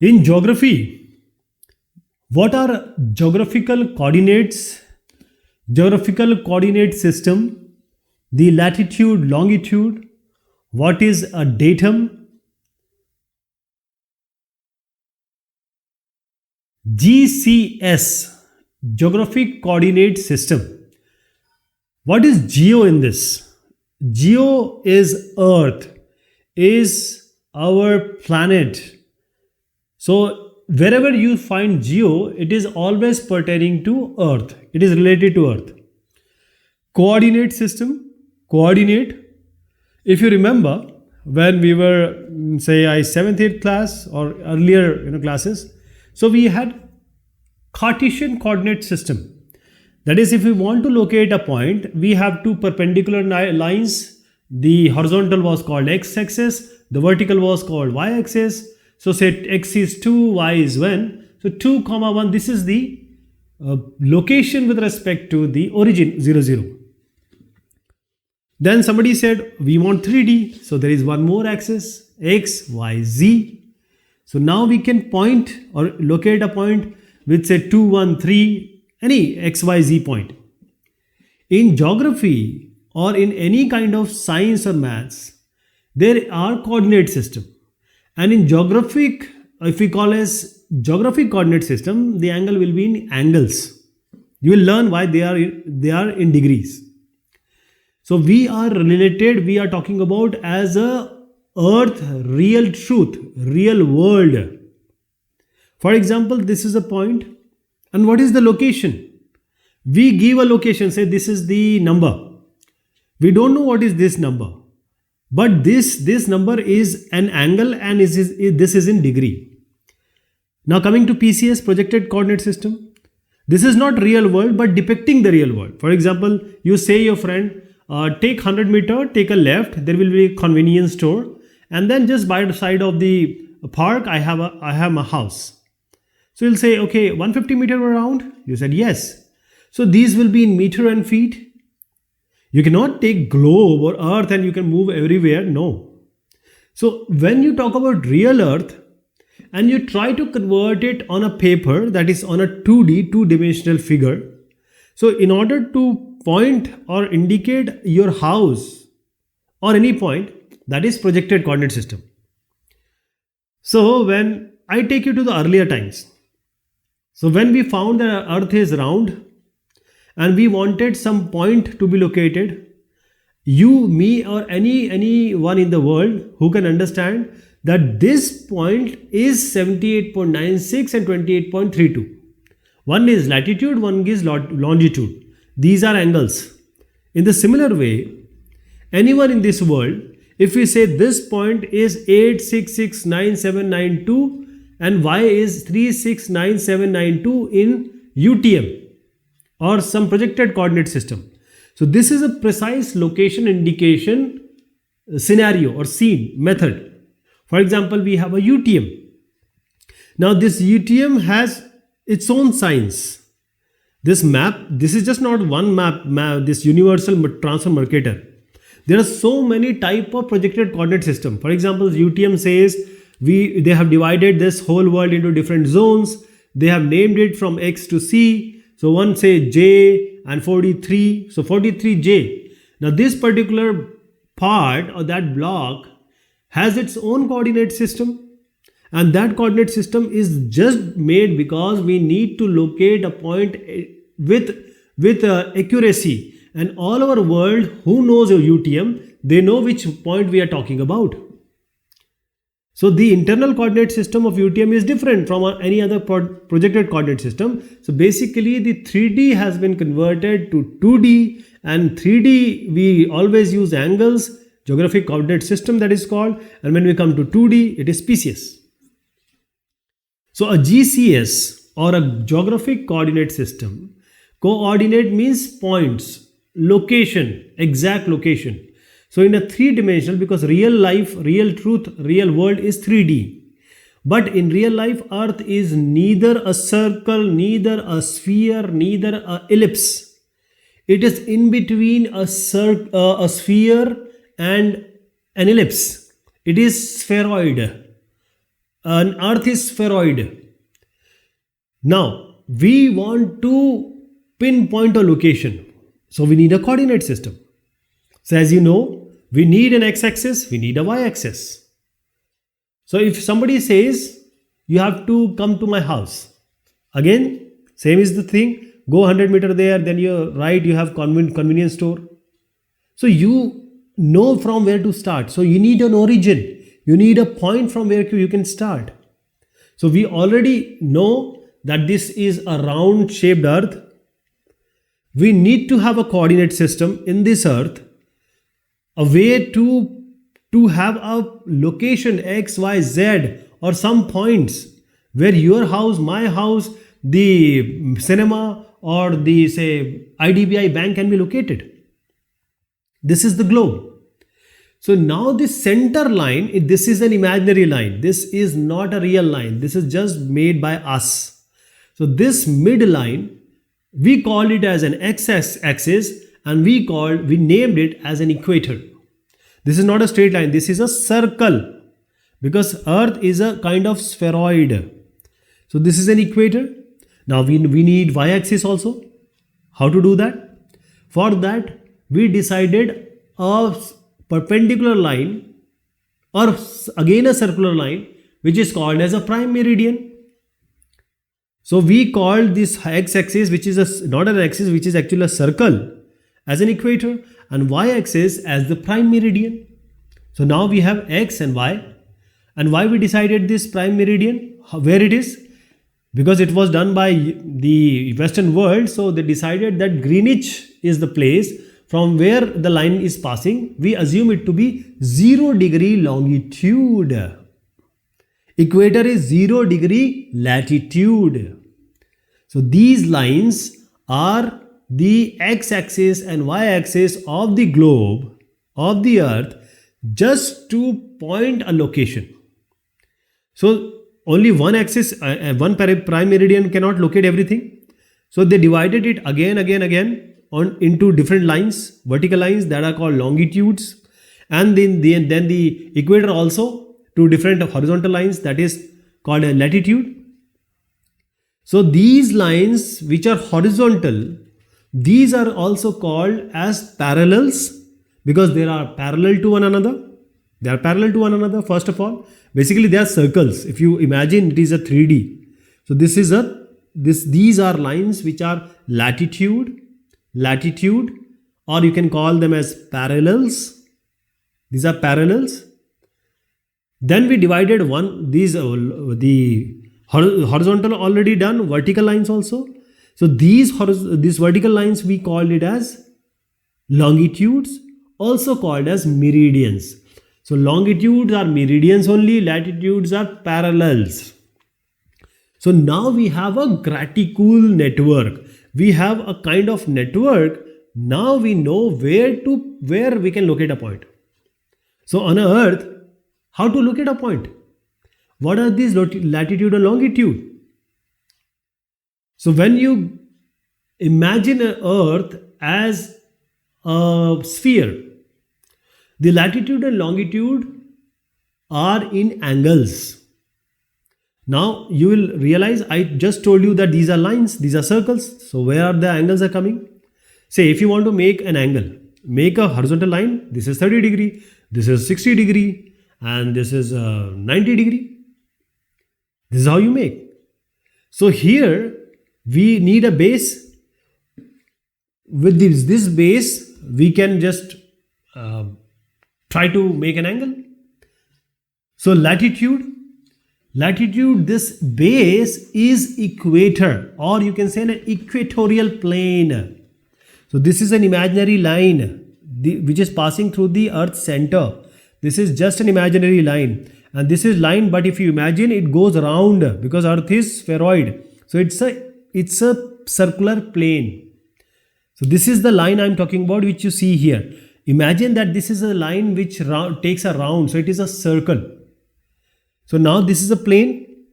In geography, what are geographical coordinates? Geographical coordinate system, the latitude, longitude, what is a datum? GCS, geographic coordinate system. What is geo in this? Geo is Earth, is our planet. So wherever you find geo, it is always pertaining to Earth. It is related to Earth. Coordinate system, coordinate. If you remember, when we were, say, I 7th, 8th class or earlier classes, so we had Cartesian coordinate system. That is, if we want to locate a point, we have two perpendicular lines. The horizontal was called x-axis, the vertical was called y-axis. So say x is 2, y is 1. So 2 comma 1, this is the location with respect to the origin 0 0. Then somebody said we want 3D. So there is one more axis, x, y, z. So now we can point or locate a point with say 2, 1, 3, any x, y, z point. In geography or in any kind of science or maths, there are coordinate system. And in geographic, if we call as geographic coordinate system, the angle will be in angles. You will learn why they are in degrees. So we are related, we are talking about as a earth, real truth, real world. For example, this is a point, and what is the location? We give a location, say this is the number. We don't know what is this number, but this number is an angle and this is in degree. Now coming to PCS, projected coordinate system. This is not real world but depicting the real world. For example, you say your friend, take 100 meter, take a left, there will be a convenience store, and then just by the side of the park I have my house. So you'll say, okay, 150 meter around? You said yes. So these will be in meter and feet. You cannot take globe or earth and you can move everywhere. No. So when you talk about real earth and you try to convert it on a paper, that is on a 2D, two-dimensional figure. So in order to point or indicate your house or any point, that is projected coordinate system. So when I take you to the earlier times, so when we found that earth is round and we wanted some point to be located, you, me, or anyone in the world who can understand that this point is 78.96 and 28.32. One is latitude, one is longitude. These are angles. In the similar way, anyone in this world, if we say this point is 8669792 and y is 369792 in UTM or some projected coordinate system. So this is a precise location indication scenario or scene method. For example, we have a UTM. Now this UTM has its own signs. This map, this is just not one map, this universal transfer Mercator. There are so many type of projected coordinate system. For example, UTM says they have divided this whole world into different zones. They have named it from X to C. So one say J and 43. So 43J. Now this particular part or that block has its own coordinate system. And that coordinate system is just made because we need to locate a point with accuracy. And all over world who knows a UTM, they know which point we are talking about. So the internal coordinate system of UTM is different from any other projected coordinate system. So basically the 3D has been converted to 2D, and 3D we always use angles, geographic coordinate system that is called, and when we come to 2D it is PCS. So a GCS or a geographic coordinate system, coordinate means points, location, exact location. So in a three-dimensional, because real life, real truth, real world is 3D. But in real life, earth is neither a circle, neither a sphere, neither an ellipse. It is in between a sphere and an ellipse. It is spheroid. an earth is spheroid. Now we want to pinpoint a location, so we need a coordinate system. So as you know, we need an x-axis, we need a y-axis. So if somebody says you have to come to my house, again same is the thing, go 100 meter there, then you right, you have convenience store. So you know from where to start. So you need an origin, you need a point from where you can start. So we already know that this is a round shaped earth. We need to have a coordinate system in this earth, a way to have a location x, y, z, or some points where your house, my house, the cinema, or the say IDBI bank can be located. This is the globe. So now this center line, this is an imaginary line. This is not a real line. This is just made by us. So this midline, we called it as an x-axis, and we named it as an equator. This is not a straight line. This is a circle, because earth is a kind of spheroid. So this is an equator. Now we need y-axis also. How to do that? For that, we decided a perpendicular line, or again a circular line, which is called as a prime meridian. So we called this x-axis, which is not an axis, which is actually a circle, as an equator, and y-axis as the prime meridian. So now we have x and y. And why we decided this prime meridian, where it is? Because it was done by the Western world, so they decided that Greenwich is the place from where the line is passing. We assume it to be 0 degree longitude. Equator is 0 degree latitude. So these lines are the x-axis and y-axis of the globe, of the earth, just to point a location. So only one axis, one prime meridian cannot locate everything. So they divided it again into different lines, vertical lines that are called longitudes, and then the equator also to different horizontal lines, that is called a latitude. So these lines which are horizontal, these are also called as parallels, because they are parallel to one another. They are parallel to one another. First of all, basically they are circles. If you imagine, it is a 3D. So these are lines which are latitude, or you can call them as parallels. These are parallels. Then we divided the horizontal already done, vertical lines also. So these vertical lines we called it as longitudes, also called as meridians. So longitudes are meridians only, latitudes are parallels. So now we have a graticule network. We have a kind of network. Now we know where we can locate a point. So on Earth, how to locate a point? What are these latitude and longitude? So when you imagine an Earth as a sphere, the latitude and longitude are in angles. Now you will realize I just told you that these are lines, these are circles. So where are the angles are coming? Say if you want to make an angle, make a horizontal line. This is 30 degree, this is 60 degree, and this is 90 degree. This is how you make. So here we need a base. With this base, we can just try to make an angle. So latitude, this base is equator, or you can say an equatorial plane. So this is an imaginary line which is passing through the Earth's center. This is just an imaginary line, and this is line, but if you imagine, it goes around because Earth is spheroid. So it's a circular plane. So this is the line I'm talking about, which you see here. Imagine that this is a line which takes a round, so it is a circle. So now this is a plane.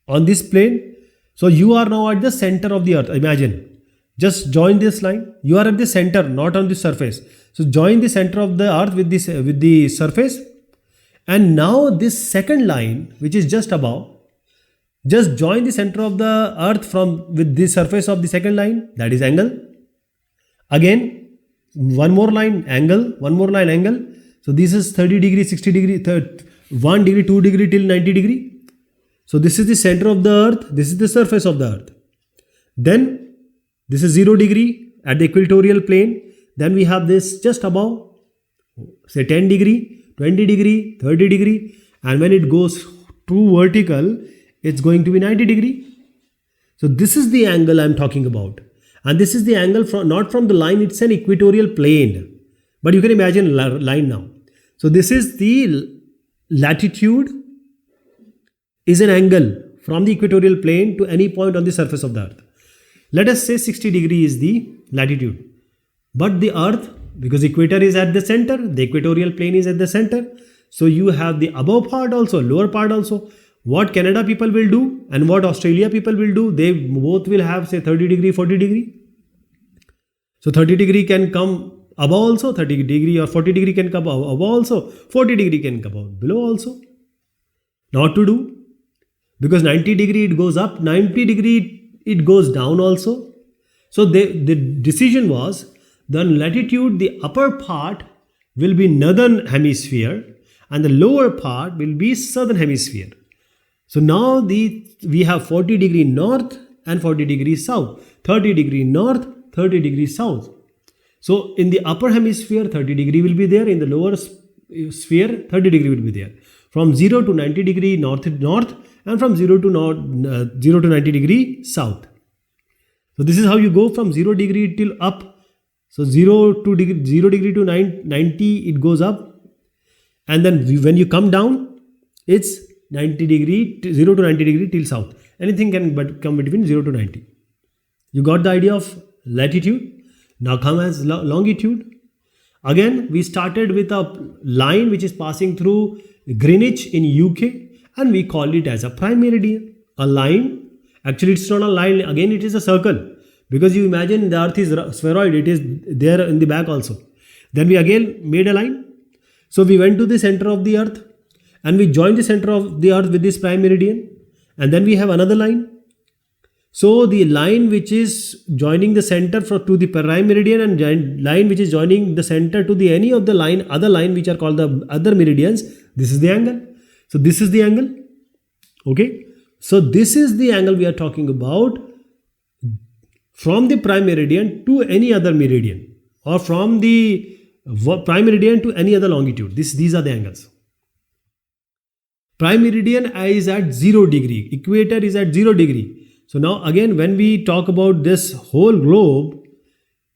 On this plane, so you are now at the center of the Earth. Imagine, just join this line. You are at the center, not on the surface. So join the center of the Earth with the surface, And now this second line, which is just above, just join the center of the earth from with the surface of the second line, that is angle. Again, one more line, angle, one more line, angle. So this is 30 degree, 60 degree, 1 degree, 2 degree till 90 degree. So this is the center of the earth, this is the surface of the earth. Then this is 0 degree at the equatorial plane. Then we have this just above, say 10 degree, 20 degree, 30 degree. And when it goes to vertical, it's going to be 90 degree. So this is the angle I'm talking about. And this is the angle from, not from the line, it's an equatorial plane. But you can imagine a line now. So this is the latitude is an angle from the equatorial plane to any point on the surface of the earth. Let us say 60 degree is the latitude. But the earth, because equator is at the center, the equatorial plane is at the center. So you have the above part also, lower part also. What Canada people will do and what Australia people will do, they both will have say 30 degree, 40 degree. So 30 degree can come above also, 30 degree or 40 degree can come above also, 40 degree can come above, below also. Not to do, because 90 degree it goes up, 90 degree it goes down also. So the decision was, the latitude, the upper part will be northern hemisphere and the lower part will be southern hemisphere. So now we have 40 degree north and 40 degree south, 30 degree north, 30 degree south. So in the upper hemisphere 30 degree will be there, in the lower sphere 30 degree will be there. From 0 to 90 degree north and from 0 to 90 degree south. So this is how you go from 0 degree till up. So 0 degree to 90 it goes up, and then when you come down it's 90 degree, 0 to 90 degree till south. Anything can come between 0 to 90. You got the idea of latitude. Now come as longitude. Again we started with a line which is passing through Greenwich in UK, and we call it as a prime meridian. A line, actually it's not a line, again it is a circle, because you imagine the earth is spheroid, it is there in the back also. Then we again made a line. So we went to the center of the earth and we joined the center of the earth with this prime meridian, and then we have another line. So the line which is joining the center to the prime meridian and line which is joining the center to the any of the other line which are called the other meridians, this is the angle. So this is the angle. Okay. So this is the angle we are talking about, from the prime meridian to any other meridian, or from the prime meridian to any other longitude. These are the angles. Prime meridian is at 0 degree, equator is at 0 degree. So now again when we talk about this whole globe,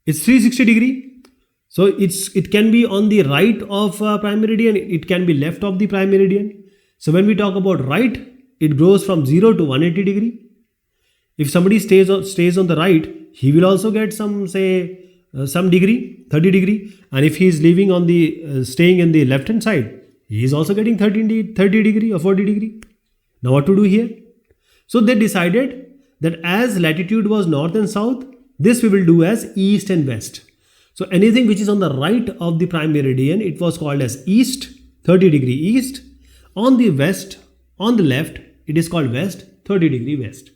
it's 360 degree. So it can be on the right of prime meridian, it can be left of the prime meridian. So when we talk about right, it goes from 0 to 180 degree. If somebody stays on the right, he will also get some degree, 30 degree. And if he is leaving on the staying in the left hand side, he is also getting 30 degree or 40 degree. Now what to do here? So they decided that as latitude was north and south, this we will do as east and west. So anything which is on the right of the prime meridian, it was called as east, 30 degree east. On the west, on the left, it is called west, 30 degree west.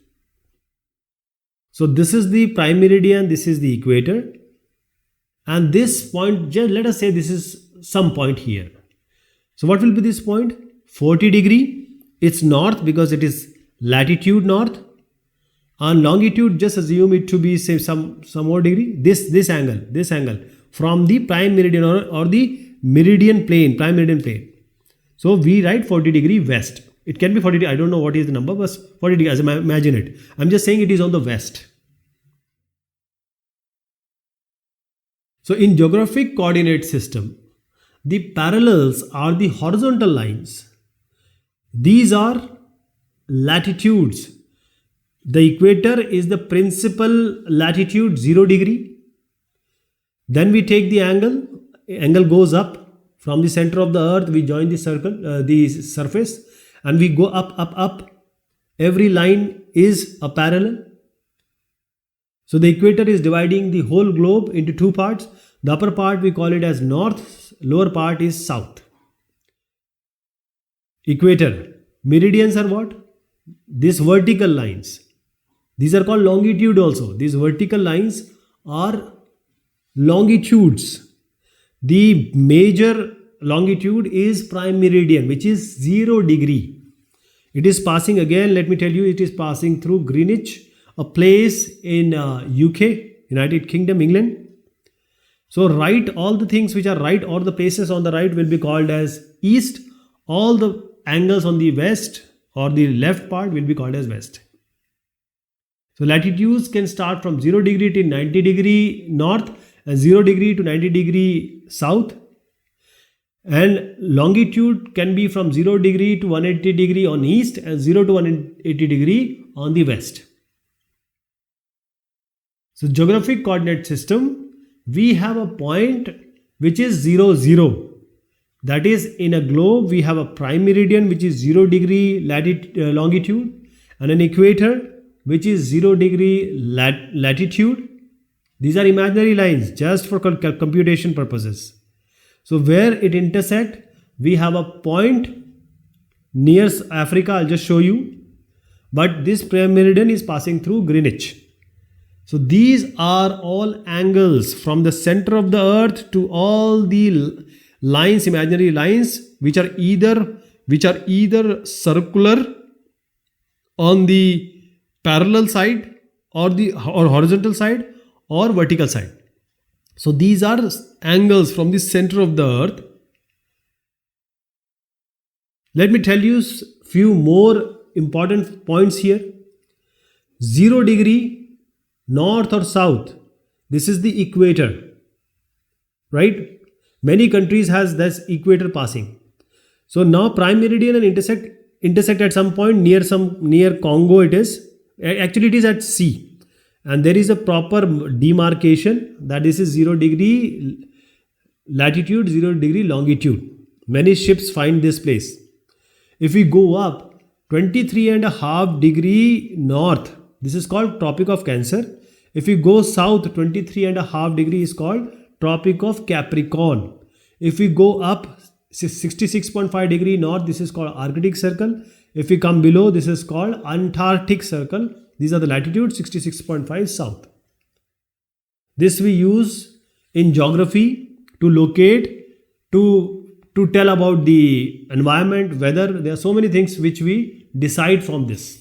So this is the prime meridian, this is the equator. And this point, just let us say this is some point here. So what will be this point? 40 degree. It's north because it is latitude north. And longitude, just assume it to be say some more degree. This angle from the prime meridian or the meridian plane, prime meridian plane. So we write 40 degree west. It can be 40 degree, I don't know what is the number, but 40 degree, as I imagine it. I'm just saying it is on the west. So in geographic coordinate system, the parallels are the horizontal lines. These are latitudes. The equator is the principal latitude, 0 degree. Then we take the angle goes up from the center of the earth, we join the circle, the surface, and we go up. Every line is a parallel. So the equator is dividing the whole globe into two parts. The upper part we call it as north, lower part is south. equator. Meridians are what? These vertical lines. These are called longitude also. These vertical lines are longitudes. The major longitude is prime meridian, which is 0 degree. It is passing, again, let me tell you, it is passing through Greenwich, a place in UK, United Kingdom, England. So right, all the things which are right or the places on the right will be called as east. All the angles on the west or the left part will be called as west. So latitudes can start from 0 degree to 90 degree north and 0 degree to 90 degree south. And longitude can be from 0 degree to 180 degree on east and 0 to 180 degree on the west. So geographic coordinate system, we have a point which is 0, 0. That is, in a globe, we have a prime meridian which is 0 degree longitude and an equator which is 0 degree latitude. These are imaginary lines just for computation purposes. So where it intersect, we have a point near Africa. I'll just show you. But this prime meridian is passing through Greenwich. So these are all angles from the center of the earth to all the lines, imaginary lines, which are either circular on the parallel side or horizontal side or vertical side. So these are angles from the center of the earth. Let me tell you few more important points here. 0 degree north or south, this is the equator, right? Many countries has this equator passing. So now prime meridian and intersect at some point near Congo. It is actually, it is at sea. And there is a proper demarcation that this is 0 degree latitude, 0 degree longitude. Many ships find this place. If we go up 23.5 degree north, this is called Tropic of Cancer. If we go south 23.5 degree is called Tropic of Capricorn. If we go up 66.5 degree north, this is called Arctic Circle. If we come below, this is called Antarctic Circle. These are the latitudes, 66.5 south. This we use in geography to locate, to tell about the environment, weather. There are so many things which we decide from this.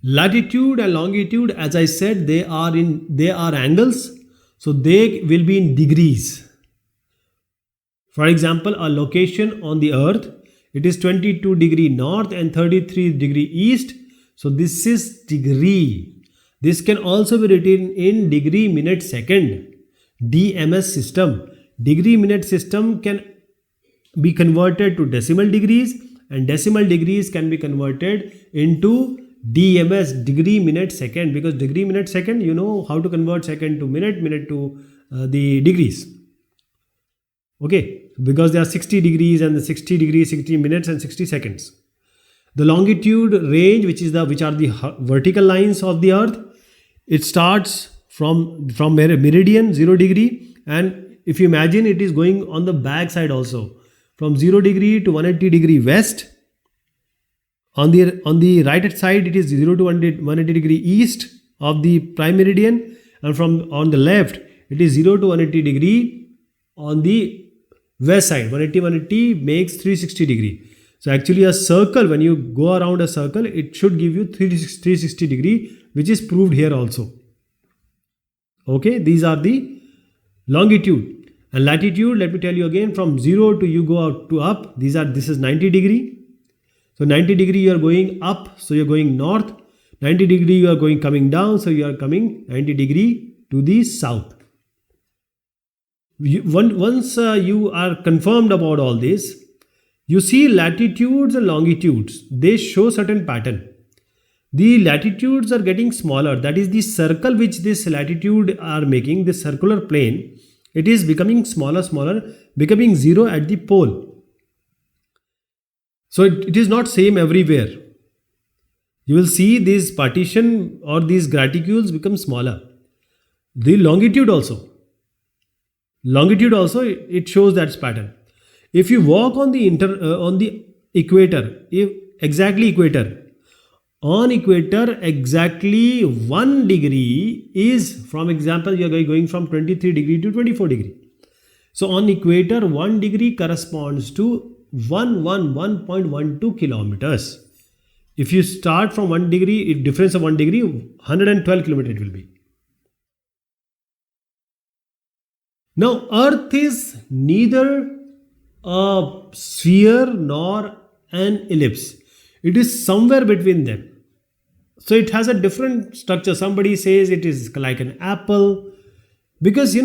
Latitude and longitude, as I said, they are angles. So they will be in degrees. For example, a location on the earth, it is 22 degree north and 33 degree east. So this is degree. This can also be written in degree minute second. DMS system. Degree minute system can be converted to decimal degrees, and decimal degrees can be converted into DMS, degree minute second, because degree minute second, you know how to convert second to minute, minute to the degrees. Okay, because there are 60 degrees and the 60 degrees, 60 minutes and 60 seconds. The longitude range, which are the vertical lines of the earth, it starts from meridian 0 degree, and if you imagine, it is going on the back side also, from 0 degree to 180 degree west. On the right side, it is 0 to 180 degree east of the prime meridian, and on the left, it is 0 to 180 degree on the west side. 180 makes 360 degree. So actually a circle, when you go around a circle, it should give you 360 degree, which is proved here also. Okay, these are the longitude. And latitude, let me tell you again, from 0 to you go out to up, this is 90 degree. So 90 degree you are going up, so you are going north. 90 degree you are coming down, so you are coming 90 degree to the south. Once you are confirmed about all this, you see latitudes and longitudes, they show certain pattern. The latitudes are getting smaller, that is the circle which this latitude are making, this circular plane, it is becoming smaller, becoming 0 at the pole. So it is not same everywhere. You will see this partition or these graticules become smaller. The longitude also, it shows that pattern. If you walk on the equator, if exactly equator, on equator exactly 1 degree is, from example, you are going from 23 degree to 24 degree. So on equator 1 degree corresponds to 111.12 kilometers. If you start from 1 degree, if difference of 1 degree, 112 kilometers it will be. Now earth is neither a sphere nor an ellipse. It is somewhere between them. So it has a different structure. Somebody says it is like an apple, because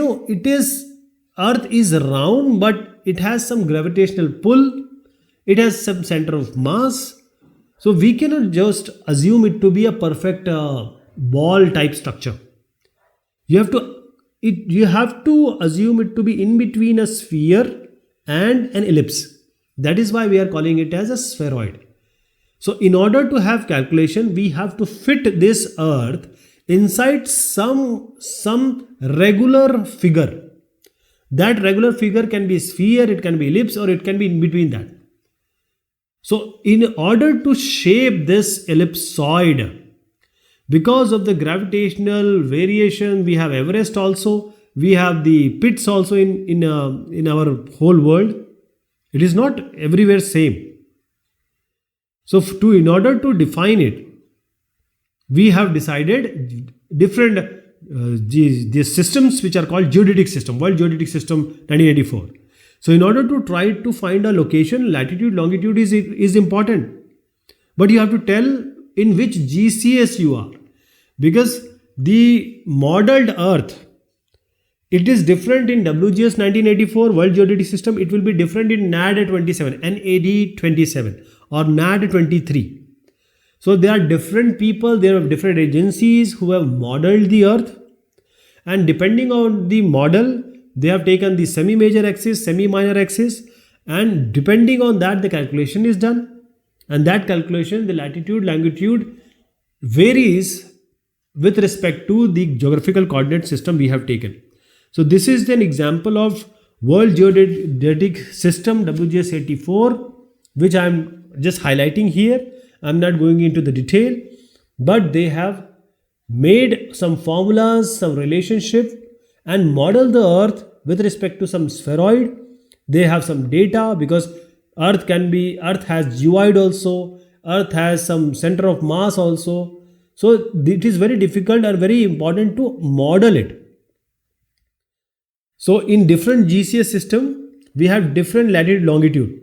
earth is round, but it has some gravitational pull. It has some center of mass. So we cannot just assume it to be a perfect ball type structure. You have to assume it to be in between a sphere and an ellipse. That is why we are calling it as a spheroid. So in order to have calculation, we have to fit this earth inside some regular figure. That regular figure can be sphere, it can be ellipse, or it can be in between that. So in order to shape this ellipsoid, because of the gravitational variation, we have Everest also, we have the pits also in our whole world. It is not everywhere same. So in order to define it, we have decided different these systems which are called geodetic system, World Geodetic System 1984. So in order to try to find a location, latitude, longitude is important. But you have to tell in which GCS you are. Because the modeled earth, it is different in WGS 1984, World Geodetic System. It will be different in NAD 27, NAD 27 or NAD 23. So there are different people, there are different agencies who have modeled the earth. And depending on the model, they have taken the semi-major axis, semi-minor axis. And depending on that, the calculation is done. And that calculation, the latitude, longitude varies with respect to the geographical coordinate system we have taken. So this is an example of World Geodetic System WGS 84, which I am just highlighting here. I am not going into the detail, but they have made some formulas, some relationship, and model the earth with respect to some spheroid. They have some data, because earth has geoid also, earth has some center of mass also. So it is very difficult and very important to model it. So in different GCS system, we have different latitude, longitude.